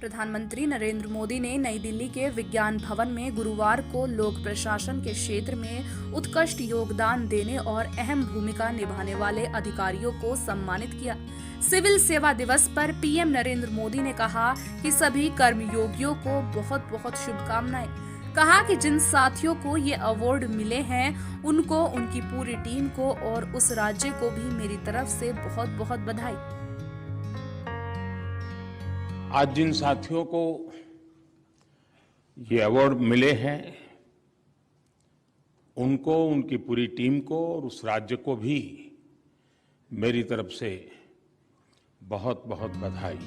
प्रधानमंत्री नरेंद्र मोदी ने नई दिल्ली के विज्ञान भवन में गुरुवार को लोक प्रशासन के क्षेत्र में उत्कृष्ट योगदान देने और अहम भूमिका निभाने वाले अधिकारियों को सम्मानित किया। सिविल सेवा दिवस पर पीएम नरेंद्र मोदी ने कहा कि सभी कर्मयोगियों को बहुत बहुत शुभकामनाएं। कहा कि जिन साथियों को ये अवार्ड मिले हैं उनको, उनकी पूरी टीम को और उस राज्य को भी मेरी तरफ से बहुत बहुत बधाई। आज जिन साथियों को ये अवार्ड मिले हैं उनको, उनकी पूरी टीम को और उस राज्य को भी मेरी तरफ से बहुत बहुत बधाई।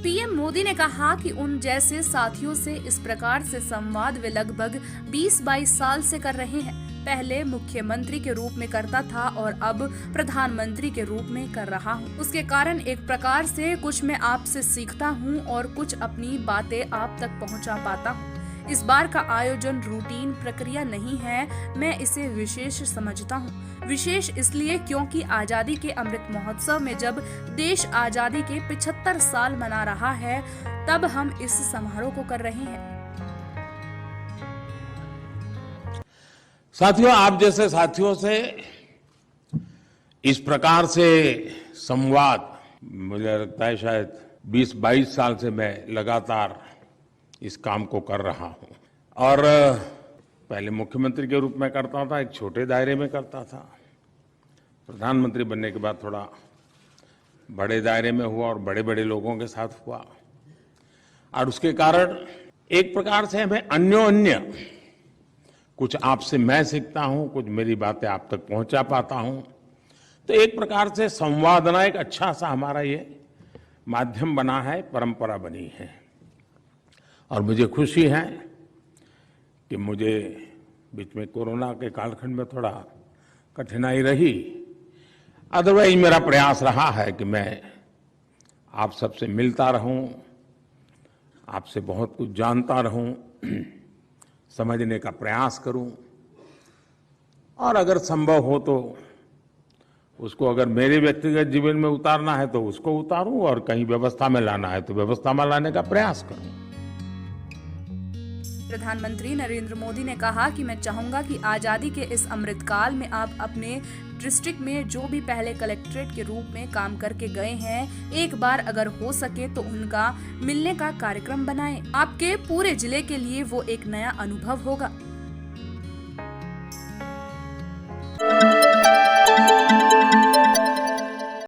पीएम मोदी ने कहा कि उन जैसे साथियों से इस प्रकार से संवाद वे लगभग 20-22 साल से कर रहे हैं। पहले मुख्यमंत्री के रूप में करता था और अब प्रधानमंत्री के रूप में कर रहा हूँ। उसके कारण एक प्रकार से कुछ मैं आपसे सीखता हूँ और कुछ अपनी बातें आप तक पहुँचा पाता हूँ। इस बार का आयोजन रूटीन प्रक्रिया नहीं है, मैं इसे विशेष समझता हूँ। विशेष इसलिए क्योंकि आजादी के अमृत महोत्सव में जब देश आजादी के 75 साल मना रहा है, तब हम इस समारोह को कर रहे हैं। साथियों, आप जैसे साथियों से इस प्रकार से संवाद, मुझे लगता है शायद 20-22 साल से मैं लगातार इस काम को कर रहा हूं। और पहले मुख्यमंत्री के रूप में करता था, एक छोटे दायरे में करता था। प्रधानमंत्री बनने के बाद थोड़ा बड़े दायरे में हुआ और बड़े बड़े लोगों के साथ हुआ, और उसके कारण एक प्रकार से हमें अन्योन्य, कुछ आपसे मैं सीखता हूं, कुछ मेरी बातें आप तक पहुंचा पाता हूं। तो एक प्रकार से संवादना एक अच्छा सा हमारा ये माध्यम बना है, परंपरा बनी है। और मुझे खुशी है कि मुझे बीच में कोरोना के कालखंड में थोड़ा कठिनाई रही, अदरवाइज मेरा प्रयास रहा है कि मैं आप सबसे मिलता रहूं, आपसे बहुत कुछ जानता रहूं, समझने का प्रयास करूं, और अगर संभव हो तो उसको अगर मेरे व्यक्तिगत जीवन में उतारना है तो उसको उतारूं, और कहीं व्यवस्था में लाना है तो व्यवस्था में लाने का प्रयास करूं। प्रधानमंत्री नरेंद्र मोदी ने कहा कि मैं चाहूंगा कि आजादी के इस अमृतकाल में आप अपने डिस्ट्रिक्ट में जो भी पहले कलेक्ट्रेट के रूप में काम करके गए हैं, एक बार अगर हो सके तो उनका मिलने का कार्यक्रम बनाएं। आपके पूरे जिले के लिए वो एक नया अनुभव होगा।